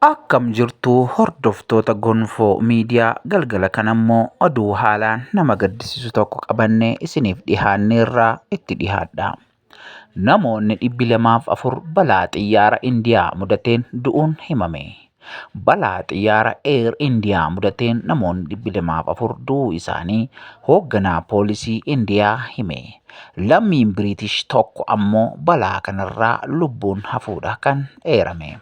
Akkam jirtu hordoftoota gonfoo miidiyaa galgala kanammoo oduu haalaan nama gaddisiisu tokko qabannee isiniif dhihaanneerraa itti dhihaadha. Namoonni 204 balaa xiyyaara Indiyaa mudateen du'uun himame. Balaa xiyyaara Air Indiyaa mudateen namoonni 204 du'uu isaanii hoogganaa poolisii Indiyaa hime. Lammiin Biriitish tokko ammoo balaa kanarraa lubbuun hafuudha kan eerame.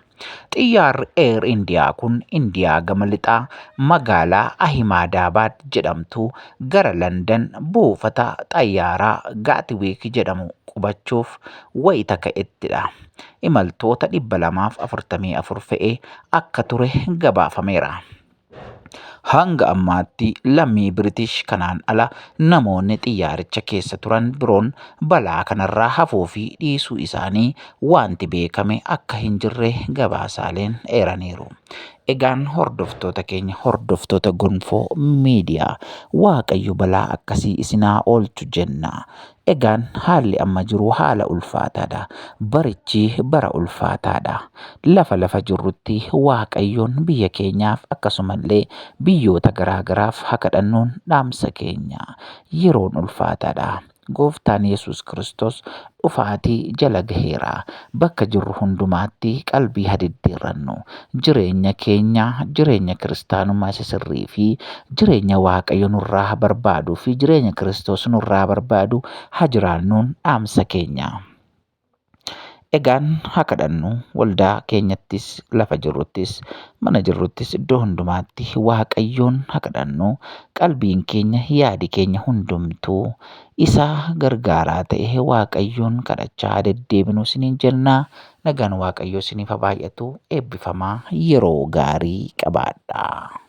Xiyyaarri Air Indiyaa kun Indiyaa gama lixaa magaalaa Ahimadaabad jedhamtu gara London buufata xayyaaraa Gaatwiik jedhamu qubachuuf wayita ka'ettidha. Imaltoota 244 fe'ee akka ture gabaafameera. Hanga ammaatti lammii Biriitish kanaan ala namoonni xiyyaaricha keessa turan biroon balaa kanarraa hafuu fi dhiisuu isaanii wanti beekame akka hin jirre gabaasaaleen eeraniiru. Egaan hordoftoota keenya hordoftoota gonfoo miidiyaa Waaqayyo balaa akkasii isinaa oolchu jenna. Egaan haalli amma jiru haala ulfaataadha. Barichi bara ulfaataadha. Lafa jirrutti Waaqayyoon biyya keenyaaf akkasumallee biyyoota garaagaraaf haa kadhannuun dhaamsa keenya. Yeroon ulfaataadha. Gooftaan Yesuus Kiristoos dhufaatii jala gaheera. Bakka jirru hundumaatti qalbii hadiddiirrannu. Jireenya keenya jireenya kiristaanummaa isa sirrii fi jireenya Waaqayyo nurraa barbaaduu fi jireenya Kiristoos nurraa barbaadu haa jiraannuun dhaamsa keenya. Egaan haa kadhannu waldaa keenyattis lafa jirruttis mana jirruttis iddoo hundumaatti Waaqayyoon haa kadhannu. Qalbiin keenya yaadi keenya hundumtuu isa gargaaraa ta'e Waaqayyoon kadhachaa deddeebinu isiniin jenna. Nagaan Waaqayyoo isiniif haa baay'atu. Eebbifamaa yeroo gaarii qabaadhaa.